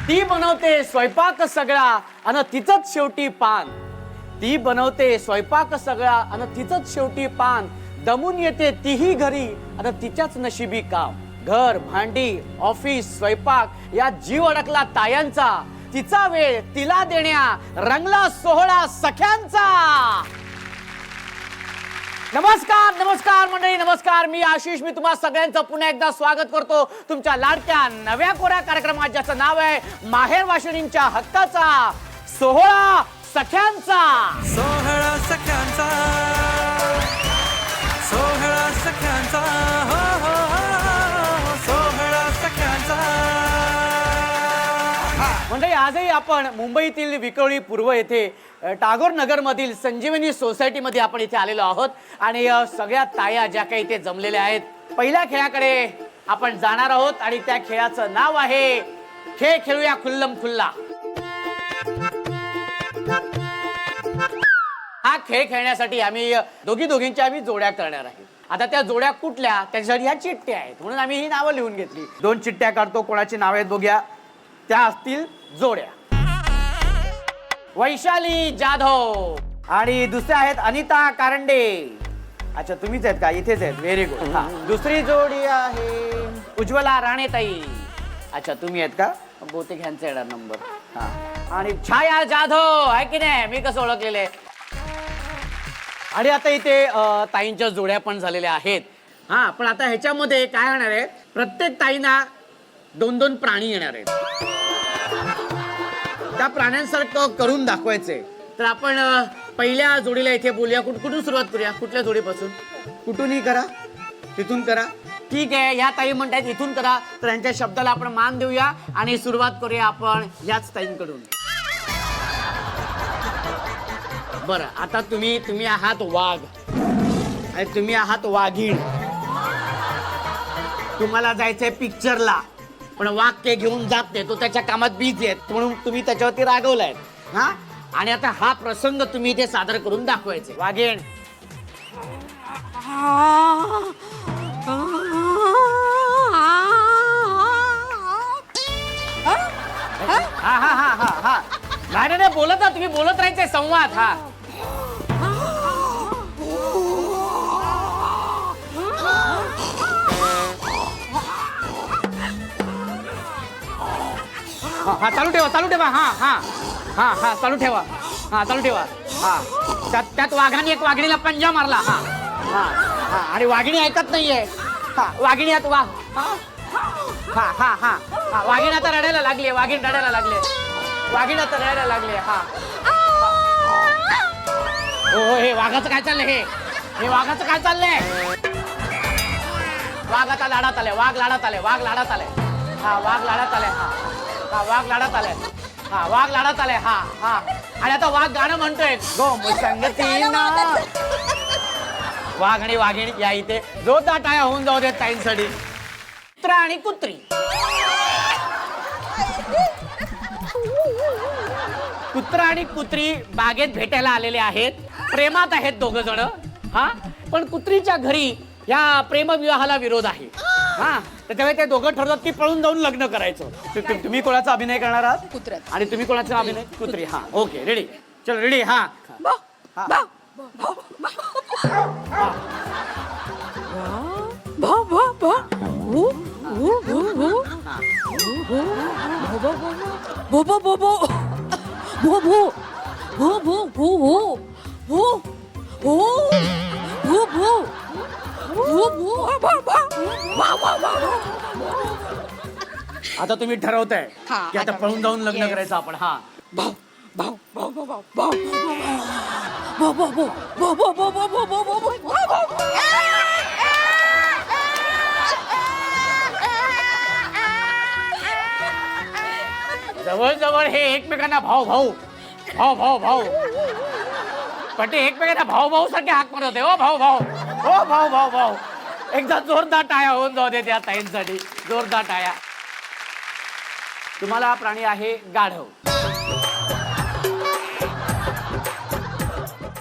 ती बनवते स्वयंपाक सगळा अन तिचंच शेवटी पान. ती बनवते स्वयंपाक सगळा अन तिचंच शेवटी पान. दमून येते तीही घरी अन तिच्याच नशिबी काम. घर, भांडी, ऑफिस, स्वयंपाक या जीव अडकला तायांचा. तिचा वेळ तिला देण्या रंगला सोहळा सख्यांचा. नमस्कार नमस्कार मंडळी, नमस्कार. मी आशिष. मी तुम्हा सगळ्यांचं पुन्हा एकदा स्वागत करतो तुमच्या लाडक्या नव्या कोऱ्या कार्यक्रमात, ज्याचं नाव आहे माहेर वाशिणींच्या हक्काचा सोहळा सख्यांचा. सोहळा सख्यांचा, सोहळा सख्यांचा, हो हो हो, सोहळा सख्यांचा. म्हणजे आजही आपण मुंबईतील विक्रोळी पूर्व येथे टागोर नगर मधील संजीवनी सोसायटी मध्ये आपण इथे आलेलो आहोत आणि सगळ्या ताया ज्या काही इथे जमलेल्या आहेत, पहिल्या खेळाकडे आपण जाणार आहोत आणि त्या खेळाचं नाव आहे खेळ खेळूया खुल्लम खुल्ला. हा खेळ खेळण्यासाठी आम्ही दोघींच्या आम्ही जोड्या करणार आहे. आता त्या जोड्या कुठल्या, त्याच्यासाठी ह्या चिठ्ठ्या आहेत म्हणून आम्ही ही नावं लिहून घेतली. 2 चिठ्ठ्या काढतो, कोणाची नाव आहेत बघूया. त्या असतील जोड्या. वैशाली जाधव आणि दुसऱ्या आहेत अनिता कारंडे. अच्छा, तुम्हीच आहेत का? इथेच आहेत. Very good. दुसरी जोडी आहे उज्ज्वला राणेताई. अच्छा, तुम्ही आहेत का? बहुतेक ह्यांचा येणार नंबर. हा, आणि छाया जाधव आहे की नाही? मी कसं ओळखलेले. आणि आता इथे ताईंच्या जोड्या पण झालेल्या आहेत. हा, पण आता ह्याच्यामध्ये काय होणार आहे, प्रत्येक ताईंना 2-2 प्राणी येणार आहेत. त्या प्राण्यांसारखं करून दाखवायचंय. तर आपण पहिल्या जोडीला इथे बोलूया. कुठून सुरुवात करूया? कुठल्या जोडीपासून? कुठूनही करा, तिथून करा. ठीक आहे, या ताई म्हणतात इथून करा, तर यांच्या शब्दाला आपण मान देऊया आणि सुरुवात करूया आपण याच ताईंकडून. बरं, आता तुम्ही आहात वाघ आणि तुम्ही आहात वाघीण. तुम्हाला जायचंय पिक्चरला, पण वाक्य घेऊन जात नाही, तो त्याच्या कामात बिझी आहे म्हणून तुम्ही त्याच्यावरती रागवलाय. हा, आणि आता हा प्रसंग तुम्ही इथे सादर करून दाखवायचे. वाघेण, हा हा हा हा हा नाही बोलत ना, तुम्ही बोलत राहायचे संवाद. हा हा, चालू ठेवा. हा हा हा हा चालू ठेवा. हा, चालू ठेवा. हा, त्यात वाघाने एक वाघिणीला पंजा मारला. हा हा हा, आणि वाघिणी ऐकत नाहीये. हा, वाघिणी आता वाघ. हा हा हा हा, वाघीण आता रडायला लागली. वाघीण रडायला लागले. वाघीण आता रडायला लागले. हा, हो, हे वाघाचं काय चाललंय? हे वाघाचं काय चाललंय? वाघ आता लाडात आले. वाघ लाडात आले. वाघ लाडात आले. हा, वाघ लाडात आले. हा हा, वाघ लाडात आले. हा, वाघ लाडात आले. हा हा, आणि आता वाघ गाणं म्हणतोय. गो संगती ना. वाघ आणि वाघिणी या इथे जोरदार टाळ्या होऊन जाऊ देत ताईंसाठी. कुत्रा आणि कुत्री. कुत्रा आणि कुत्री बागेत भेटायला आलेले आहेत. प्रेमात आहेत दोघ जण. हा, पण कुत्रीच्या घरी या प्रेमविवाहाला विरोध आहे. हा, त्याच्यामुळे ते दोघं ठरवतात की पळून जाऊन लग्न करायचं. तुम्ही कोणाचा अभिनय करणार आहात? कुत्र्यात. आणि तुम्ही कोणाचा अभिनय? कुत्री. हा, ओके, रेडी. चल, रेडी. हा आता तुम्ही ठरवताय की आता पळून जाऊन लग्न करायचं आपण. हा, जवळ जवळ हे एकमेकांना भाऊ भाऊ भाऊ भाऊ भाऊ पण ते एकमेकांना भाऊ भाऊ सारखे हाक मारत होते. ओ भाऊ भाऊ, ओ भाऊ भाऊ भाऊ. एकदा जोरदार टाळ्या होऊन जाऊ दे त्या ताईंसाठी. जोरदार टाळ्या. तुम्हाला प्राणी आहे गाढव.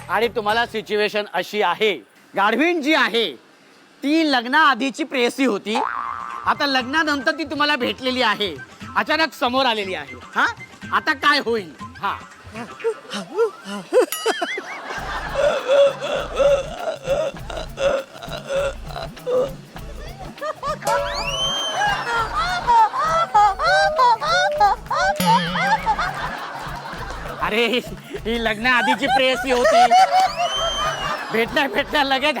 आणि तुम्हाला सिच्युएशन अशी आहे, गाढवीण जी आहे ती लग्नाआधीची प्रेयसी होती. आता लग्नानंतर ती तुम्हाला भेटलेली आहे अचानक समोर आलेली आहे. हा आता काय होईल? हा अरे ही लग्न आधीची प्रेयसी होती. भेटल्या लगेच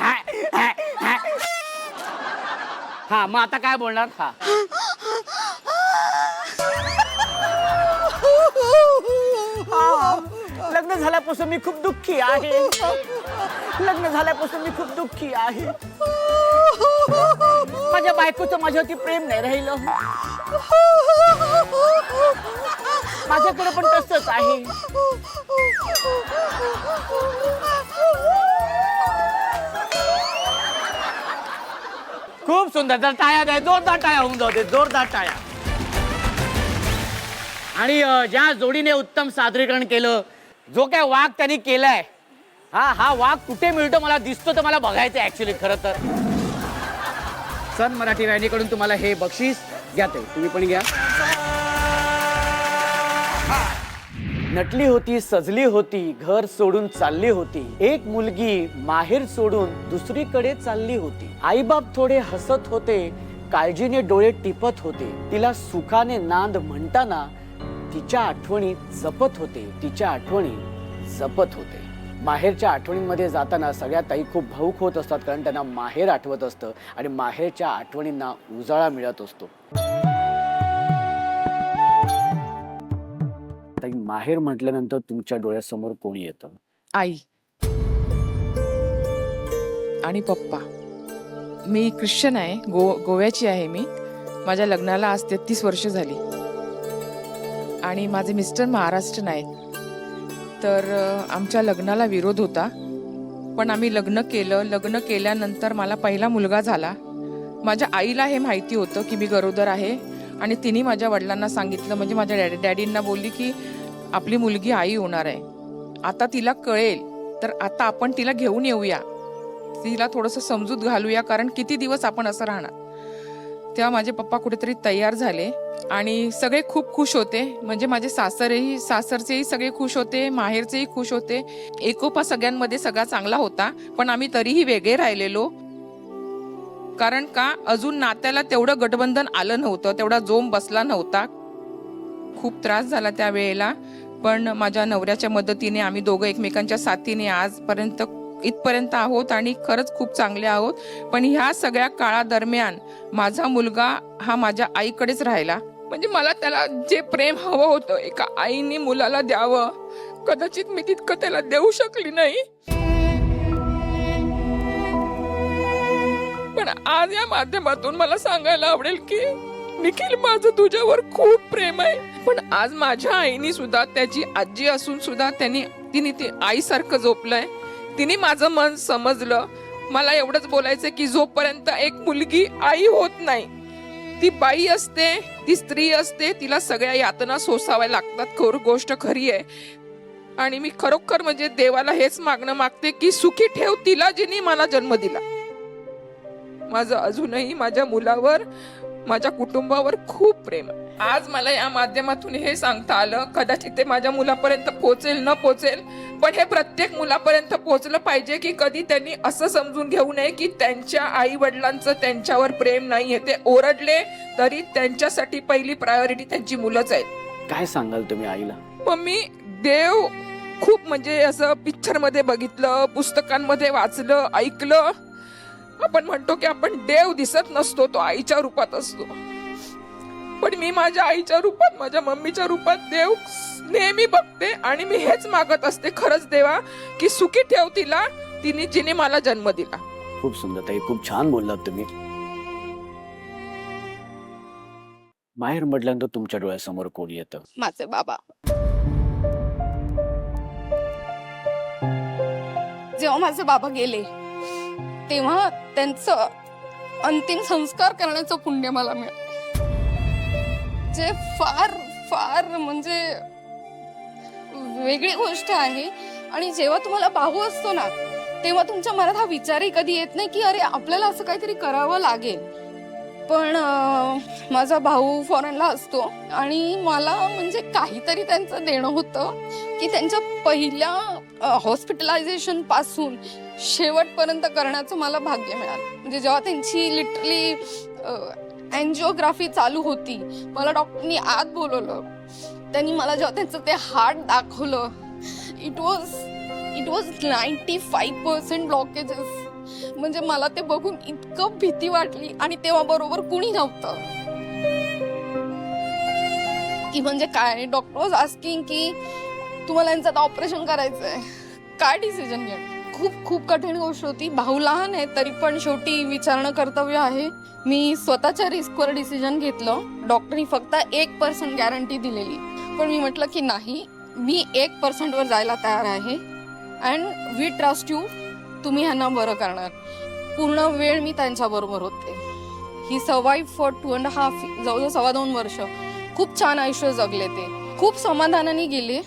हा मग आता काय बोलणार? हा लग्न झाल्यापासून मी खूप दुःखी आहे. लग्न झाल्यापासून मी खूप दुःखी आहे. माझ्या बायकोचं माझ्यावरती प्रेम नाही राहिलं. माझ्याकडे पण तसंच आहे. खूप सुंदर. तर टाळ्या द्या, जोरदार टाळ्या होऊन जाऊ दे, जोरदार टाळ्या. आणि ज्या जोडीने उत्तम सादरीकरण केलं, जो काय वाघ त्यांनी केलाय, हा वाघ कुठे मिळतो मला दिसतो तर मला बघायचं ऍक्च्युली. खरं तर सन मराठी वाहिनीकडून तुम्हाला हे बक्षीस घ्या. ते तुम्ही पण घ्या. नटली होती, सजली होती, घर सोडून चालली होती. एक मुलगी माहेर सोडून दुसरीकडे चालली होती. आईबाप थोडे हसत होते, काळजीने डोळे टिपत होते. तिला सुखाने नांद म्हणताना तिच्या आठवणी जपत होते, तिच्या आठवणी जपत होते. माहेरच्या आठवणींमध्ये जाताना सगळ्या ताई खूप भावुक होत असतात, कारण त्यांना माहेर आठवत असतं आणि माहेरच्या आठवणींना उजाळा मिळत असतो. ताई, माहेर म्हटल्यानंतर तुमच्या डोळ्यासमोर कोणी येतं? आई आणि पप्पा. मी ख्रिश्चन आहे, गोव्याची आहे मी. माझ्या लग्नाला आज 33 वर्ष झाली आणि माझे मिस्टर महाराष्ट्रीयन आहेत. तर आमच्या लग्नाला विरोध होता, पण आम्ही लग्न केलं. लग्न केल्यानंतर मला पहिला मुलगा झाला. माझ्या आईला हे माहिती होतं की मी गरोदर आहे आणि तिने माझ्या वडिलांना सांगितलं, म्हणजे माझ्या डॅडींना बोलली की आपली मुलगी आई होणार आहे. आता तिला कळेल तर आता आपण तिला घेऊन येऊया, तिला थोडंसं समजूत घालूया, कारण किती दिवस आपण असं राहणार. तेव्हा माझे पप्पा कुठेतरी तयार झाले आणि सगळे खूप खुश होते. म्हणजे माझे सासरचेही सगळे खुश होते, माहेरचेही खुश होते. एकोपा सगळ्यांमध्ये सगळा चांगला होता, पण आम्ही तरीही वेगळे राहिलेलो. कारण का, अजून नात्याला तेवढं गठबंधन आलं नव्हतं, तेवढा जोम बसला नव्हता. खूप त्रास झाला त्यावेळेला, पण माझ्या नवऱ्याच्या मदतीने आम्ही दोघं एकमेकांच्या साथीने आजपर्यंत इथपर्यंत आहोत आणि खरंच खूप चांगले आहोत. पण ह्या सगळ्या काळादरम्यान माझा मुलगा हा माझ्या आईकडेच राहिला. म्हणजे मला त्याला जे प्रेम हवं होतं एका आईने मुलाला द्यावं, कदाचित मी तितकं त्याला देऊ शकली नाही. पण आज या माध्यमातून मला सांगायला आवडेल की निखिल, माझं तुझ्यावर खूप प्रेम आहे. पण आज माझ्या आईने सुद्धा, त्याची आजी असून सुद्धा तिने ते आईसारखं जोपलंय. तिने माझं मन समजलं. मला एवढंच बोलायचं की जोपर्यंत एक मुलगी आई होत नाही, ती बाई असते, ती स्त्री असते, तिला सगळ्या यातना सोसाव्या लागतात. गोष्ट खरी आहे. आणि मी खरोखर म्हणजे देवाला हेच मागणं मागते की सुखी ठेव तिला, जिने मला जन्म दिला. माझं अजूनही माझ्या मुलावर, माझ्या कुटुंबावर खूप प्रेम आहे. आज मला या माध्यमातून हे सांगता आलं, कदाचित ते माझ्या मुलापर्यंत पोहोचेल न पोहोचेल, पण हे प्रत्येक मुलापर्यंत पोहोचलं पाहिजे की कधी त्यांनी असं समजून घेऊ नये की त्यांच्या आई वडिलांचं त्यांच्यावर प्रेम नाहीये. ते ओरडले तरी त्यांच्यासाठी पहिली प्रायोरिटी त्यांची मुलंच आहेत. काय सांगाल तुम्ही आईला? मम्मी, देव खूप म्हणजे असं पिक्चर मध्ये बघितलं, पुस्तकांमध्ये वाचलं, ऐकलं. आपण म्हणतो की आपण देव दिसत नसतो, तो आईच्या रूपात असतो. पण मी माझ्या आईच्या रूपात, माझ्या मम्मीच्या रूपात देव नेहमी बघते आणि मी हेच मागत असते, खरंच देवा की सुखी ठेव तिला, जिने मला जन्म दिला. खूप सुंदर ताई, खूप छान बोललात तुम्ही. माहेर म्हटल्यानंतर तुमच्या डोळ्यासमोर कोण येतं? माझे बाबा. जेव्हा माझे बाबा गेले तेव्हा त्यांचं अंतिम संस्कार करण्याचं पुण्य मला मिळालं, जे फार फार म्हणजे वेगळी गोष्ट आहे. आणि जेव्हा तुम्हाला भाऊ असतो ना, तेव्हा तुमच्या मनात हा विचारही कधी येत नाही की अरे आपल्याला असं काहीतरी करावं लागेल. पण माझा भाऊ फॉरेनला असतो आणि मला म्हणजे काहीतरी त्यांचं देणं होतं की त्यांच्या पहिल्या हॉस्पिटलायझेशन पासून शेवटपर्यंत करण्याचं मला भाग्य मिळालं. म्हणजे जेव्हा त्यांची लिटरली अँजिओग्राफी चालू होती, मला डॉक्टरनी आत बोलवलं. त्यांनी मला जेव्हा त्यांचं ते हार्ट दाखवलं, इट वॉज 95% ब्लॉकेजेस. म्हणजे मला ते बघून इतकं भीती वाटली आणि तेव्हा बरोबर कुणी नव्हतं की म्हणजे काय. डॉक्टर वॉज आस्किंग की तुम्हाला यांचं आता ऑपरेशन करायचंय, काय डिसिजन घ्या. खूप खूप कठीण गोष्ट होती. भाऊ लहान आहे तरी पण शेवटी विचारणं कर्तव्य आहे. मी स्वतःच्या रिस्कवर डिसिजन घेतलं. डॉक्टरनी फक्त 1% गॅरंटी दिलेली, पण मी म्हटलं की नाही, मी 1% वर जायला तयार आहे अँड वी ट्रस्ट यू, तुम्ही ह्यांना बरं करणार. पूर्ण वेळ मी त्यांच्याबरोबर होते. ही सर्वाइव्ह फॉर 2.5 जवळजवळ 2.25 वर्ष. खूप छान आयुष्य जगले ते, खूप समाधानाने गेले.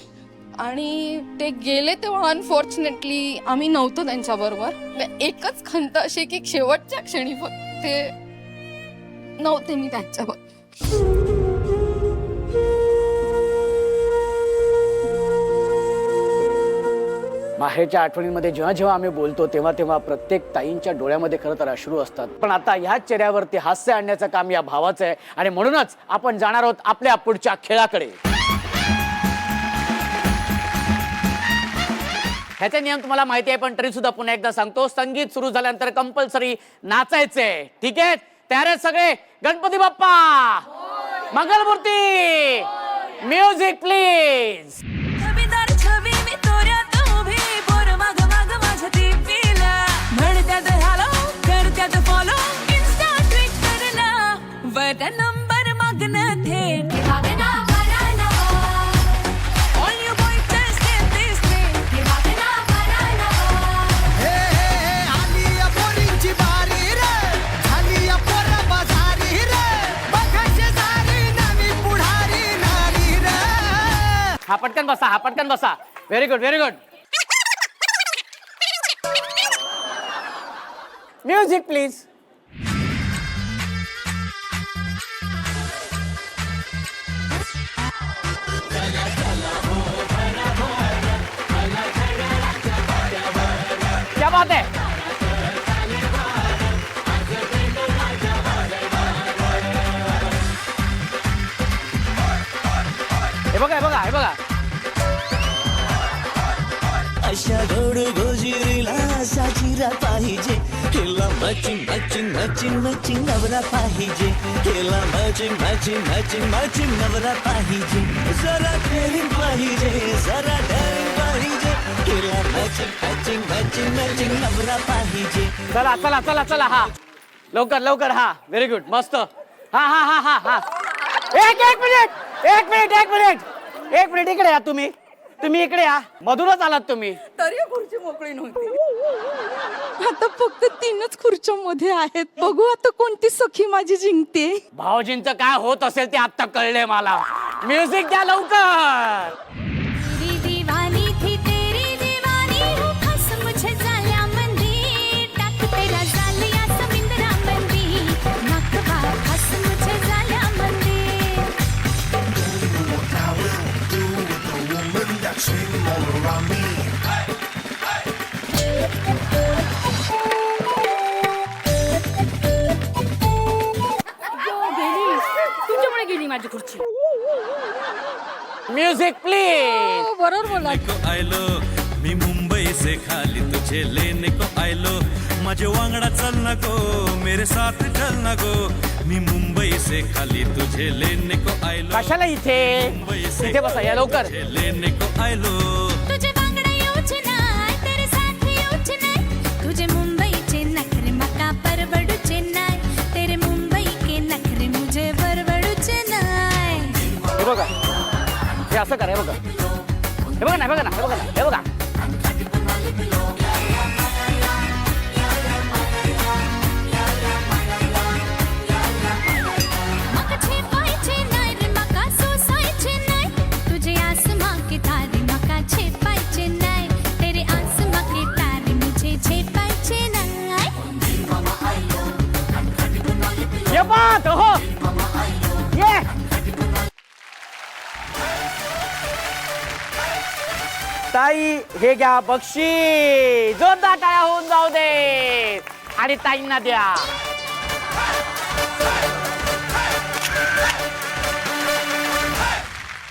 आणि ते गेले तेव्हा अनफॉर्च्युनेटली आम्ही नव्हतो त्यांच्याबरोबर. एकच खंत अशी की शेवटच्या क्षणी फक्त ते नव्हते मी त्यांच्याबरोबर. माहेरच्या आठवणींमध्ये जेव्हा जेव्हा आम्ही बोलतो तेव्हा तेव्हा प्रत्येक ताईंच्या डोळ्यामध्ये खरं तर अश्रू असतात. पण आता ह्याच चेहऱ्यावरती हास्य आणण्याचं काम या भावाचं आहे आणि म्हणूनच आपण जाणार आहोत आपल्या पुढच्या खेळाकडे. ह्याचे नियम तुम्हाला माहिती आहे, पण तरी सुद्धा पुन्हा एकदा सांगतो. संगीत सुरू झाल्यानंतर कंपल्सरी नाचायचंय. ठीक आहे, तयार आहेत सगळे? Ganpati Bappa, Mangalmurti, music please. Number मागणं थेट हा पटकन बसा, हा पटकन बसा. Very good, very good. Music please. क्या बात है. हे बघा, हे बघा, हे बघा. अशा गोड गोजिरीला साजीरा पाहिजे, केला मॅचिंग मॅचिंग मॅचिंग मॅचिंग नवरा पाहिजे, केला मॅचिंग मॅचिंग मॅचिंग मॅचिंग नवरा पाहिजे, जरा डेअरिंग पाहिजे, जरा डेअरिंग पाहिजे, केला मॅचिंग मॅचिंग मॅचिंग मॅचिंग नवरा पाहिजे. चला चला चला चला. हा लवकर लवकर. हा व्हेरी गुड, मस्त. हा हा हा हा हा. एक मिनिट, एक मिनिट, एक मिनिट, एक मिनिट. इकडे या तुम्ही, तुम्ही इकडे या. मधूनच आलात तुम्ही. तरी खुर्ची मोकळी नव्हती. आता फक्त 3च खुर्च्यामध्ये आहेत. बघू आता कोणती सखी माझी जिंकते. भाऊजींचं काय होत असेल ते आता कळले मला. म्युझिक द्या लवकर. तुमच्यामुळे गेली माझी खुर्ची. Music please. बरोबर बोला. को आयलो मी मुंबई से खाली तुझे लेने को आयलो, माझे वांगडा चल ना गो, मेरे साथ चल ना गो, मी मुंबई से खाली तुझे लेने को आयलो. कशाला इथे इथे बसा, या लवकर. लेने को आयलो. तुझे वांगडा येऊच नाय, तेरे साथ येऊच नाय, तुझे मुंबईचे नखरे मका परवडूचे नाय, तेरे मुंबई के नखरे मुझे परवडूचे नाय. हे बघा, हे असं करा. हे बघा, हे बघा ना, हे बघा ना, हे बघा ना, हे बघा. मका छेपायचे नाय रे मका सोसायचे नाय, तुझे आसमां के तारे मका छेपायचे नाय, तेरे आसमां के तारे मुझे छेपायचे नाय. ये बात हो ये ताई हे घ्या बक्षी जोरदार टाळ्या होऊन जाऊ दे आणि ताईंना द्या.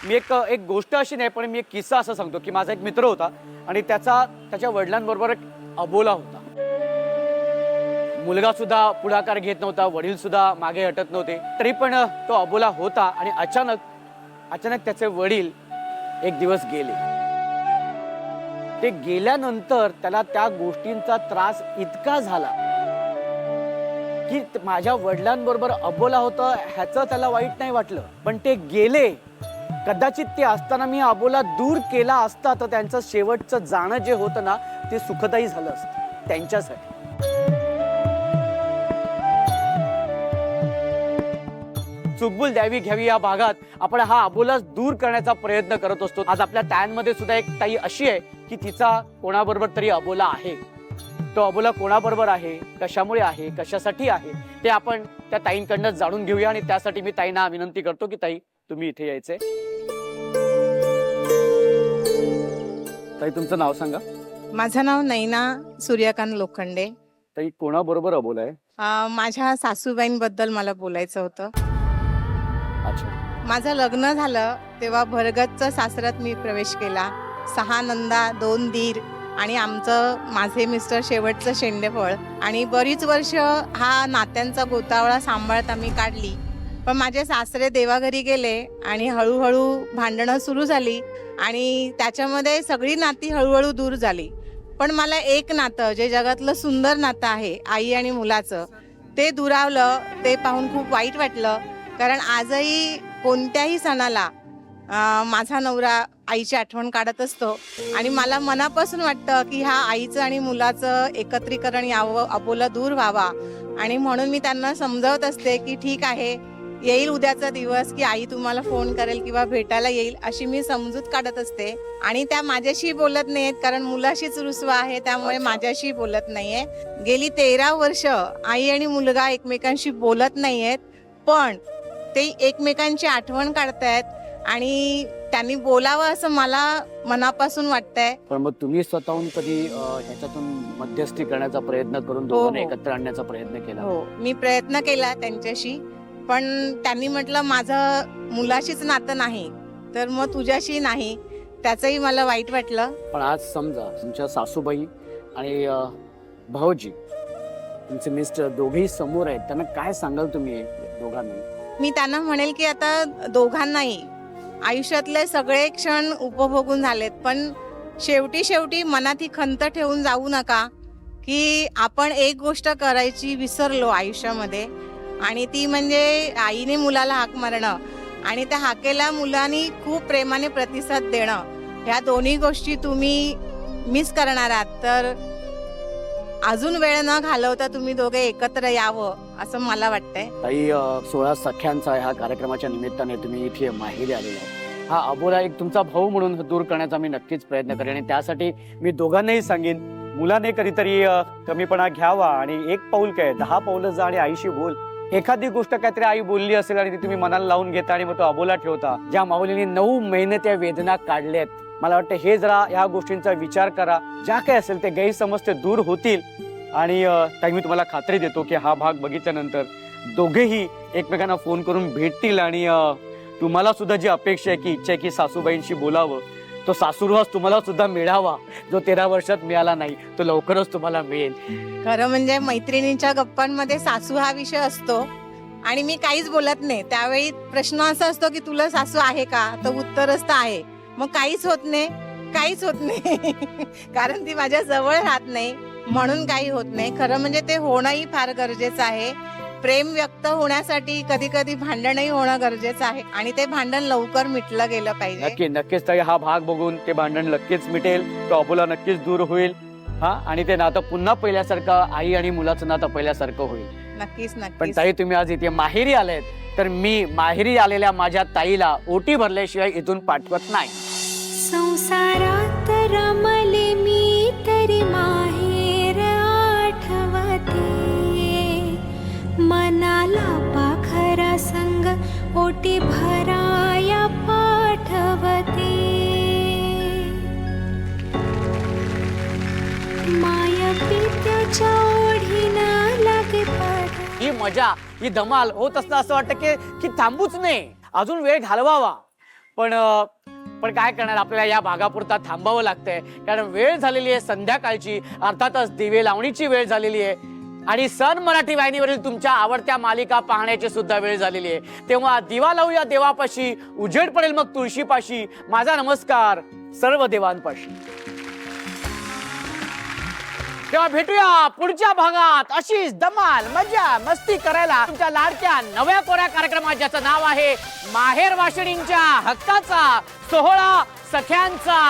मी एक गोष्ट अशी नाही पण मी एक किस्सा असं सांगतो की माझा एक मित्र होता आणि त्याच्या वडिलांबरोबर एक अबोला होता. मुलगा सुद्धा पुढाकार घेत नव्हता, वडील सुद्धा मागे हटत नव्हते, तरी पण तो अबोला होता आणि अचानक त्याचे वडील एक दिवस गेले. ते गेल्यानंतर त्याला त्या गोष्टींचा त्रास इतका झाला की माझ्या वडिलांबरोबर अबोला होतं ह्याचं त्याला वाईट नाही वाटलं, पण ते गेले. कदाचित ते असताना मी अबोला दूर केला असता तर त्यांचं शेवटचं जाणं जे होतं ना ते सुखदायी झालं असतं त्यांच्यासाठी. चुकबुल द्यावी घ्यावी या भागात आपण हा अबोला दूर करण्याचा प्रयत्न करत असतो. आज आपल्या ताईंमध्ये सुद्धा एक ताई अशी आहे की तिचा कोणाबरोबर तरी अबोला आहे. तो अबोला कोणाबरोबर आहे, कशामुळे आहे, कशासाठी आहे ते आपण त्या ताईंकडनं जाणून घेऊया. आणि त्यासाठी मी ताईंना विनंती करतो की ताई तुम्ही इथे यायचे. ताई तुमचं नाव सांगा. माझं नाव नैना सूर्यकांत लोखंडे. ताई कोणाबरोबर अबोला आहे? माझ्या सासूबाईंबद्दल मला बोलायचं होतं. अच्छा. माझं लग्न झालं तेव्हा भरगतचं सासरात मी प्रवेश केला. 6 नंदा 2 दीर आणि माझे मिस्टर शेवटचं शेंडेफळ. आणि बरीच वर्ष हा नात्यांचा गोतावळा सांभाळत आम्ही काढली. पण माझे सासरे देवाघरी गेले आणि हळूहळू भांडणं सुरू झाली आणि त्याच्यामध्ये सगळी नाती हळूहळू दूर झाली. पण मला एक नातं जे जगातलं सुंदर नातं आहे आई आणि मुलाचं ते दुरावलं. ते पाहून खूप वाईट वाटलं. कारण आजही कोणत्याही सणाला माझा नवरा आईची आठवण काढत असतो आणि मला मनापासून वाटतं की ह्या आईचं आणि मुलाचं एकत्रीकरण यावं, अबोला दूर व्हावा. आणि म्हणून मी त्यांना समजावत असते की ठीक आहे, येईल उद्याचा दिवस की आई तुम्हाला फोन करेल किंवा भेटायला येईल, अशी मी समजूत काढत असते. आणि त्या माझ्याशी बोलत नाहीयेत कारण मुलाशीच रुसवा आहे, त्यामुळे माझ्याशी बोलत नाहीये. गेली 13 वर्ष आई आणि मुलगा एकमेकांशी बोलत नाहीयेत, पण ते एकमेकांची आठवण काढतायत आणि त्यांनी बोलावं असं मला मनापासून वाटतंय. पण मग तुम्ही स्वतःहून कधी ह्याच्यातून मध्यस्थी करण्याचा प्रयत्न करून दोघांना एकत्र आणण्याचा प्रयत्न केला? हो, मी प्रयत्न केला त्यांच्याशी, पण त्यांनी म्हटलं माझं मुलाशीच नातं नाही तर मग तुझ्याशी नाही. त्याचंही मला वाईट वाटलं. पण आज समजा तुमच्या सासूबाई आणि भाऊजी तुमचे मिस्टर दोघेही समोर आहेत, त्यांना काय सांगाल तुम्ही दोघांना? मी त्यांना म्हणेल की आता दोघांनाही आयुष्यातले सगळे क्षण उपभोगून झालेत, पण शेवटी मनात ही खंत ठेवून जाऊ नका की आपण एक गोष्ट करायची विसरलो आयुष्यामध्ये, आणि ती म्हणजे आईने मुलाला हाक मारणं आणि त्या हाकेला मुलांनी खूप प्रेमाने प्रतिसाद देणं. ह्या दोन्ही गोष्टी तुम्ही मिस करणार आहात. तर अजून वेळ न घालवता तुम्ही दोघे एकत्र यावं असं मला वाटतंय. ताई 16 सख्यांचा ह्या कार्यक्रमाच्या निमित्ताने तुम्ही इथे माहेरी आलेला आहे. हा अबोला एक तुमचा भाऊ म्हणून दूर करण्याचा मी नक्कीच प्रयत्न करेन आणि त्यासाठी मी दोघांनाही सांगेन मुलाने कधीतरी कमीपणा घ्यावा आणि 1 पाऊल काय 10 पाऊलं जा आणि आईशी बोल. एखादी गोष्ट काहीतरी आई बोलली असेल आणि ती तुम्ही मनाला लावून घेता आणि मग तो अबोला ठेवता. ज्या माऊलीने 9 महिने त्या वेदना काढल्यात, मला वाटतं हे जरा ह्या गोष्टींचा विचार करा. ज्या काही असेल ते गैरसमज ते दूर होतील. आणि ताई मी तुम्हाला खात्री देतो की हा भाग बघितल्यानंतर दोघेही एकमेकांना फोन करून भेटतील आणि तुम्हाला सुद्धा जी अपेक्षा आहे की इच्छा आहे की सासूबाईंशी बोलावं, तो सासूरवास तुम्हाला सुद्धा मिळावा. जो 13 वर्षात मिळाला नाही तो लवकरच तुम्हाला मिळेल. खरं म्हणजे मैत्रिणींच्या गप्पांमध्ये सासू हा विषय असतो आणि मी काहीच बोलत नाही. त्यावेळी प्रश्न असा असतो की तुला सासू आहे का, तर उत्तरच तर आहे. मग काहीच होत नाही कारण ती माझ्या जवळ राहत नाही म्हणून काही होत नाही. खरं म्हणजे ते होणंही फार गरजेचं आहे. प्रेम व्यक्त होण्यासाठी कधी कधी भांडणही होणं गरजेचं आहे आणि ते भांडण लवकर मिटलं गेलं पाहिजे. नक्कीच ताई हा भाग बघून ते भांडण नक्कीच मिटेल, तो अबोला नक्कीच दूर होईल. हा, आणि ते नातं पुन्हा पहिल्यासारखं आई आणि मुलाचं नातं पहिल्यासारखं होईल. नक्कीच पण नक्कीच. ताई तुम्ही आज इथे माहेरी आलेत तर मी माहेरी आलेल्या माझ्या ताईला ओटी भरल्याशिवाय इथून पाठवत नाही. संसारात रमले मी तरी माहेर आठवते, मनाला ओटी भराया पाठवते माया पित्याच्या ओढीना लागे पाठ ही मजा, ही धमाल होत असतं असं वाटतं की थांबूच नाही, अजून वेळ घालवावा. पण काय करणार, आपल्याला या भागापुरता थांबावं लागतंय, कारण वेळ झालेली आहे संध्याकाळची, अर्थातच दिवे लावणीची वेळ झालेली आहे आणि सन मराठी वाहिनीवरील तुमच्या आवडत्या मालिका पाहण्याची सुद्धा वेळ झालेली आहे. तेव्हा दिवा लावूया देवापाशी, उजेड पडेल मग तुळशीपाशी. माझा नमस्कार सर्व देवांपाशी. तेव्हा भेटूया पुढच्या भागात अशीच धमाल मजा मस्ती करायला तुमच्या लाडक्या नव्या कोऱ्या कार्यक्रमात, ज्याचं नाव आहे माहेर वाशिणींच्या हक्काचा सोहळा सख्यांचा.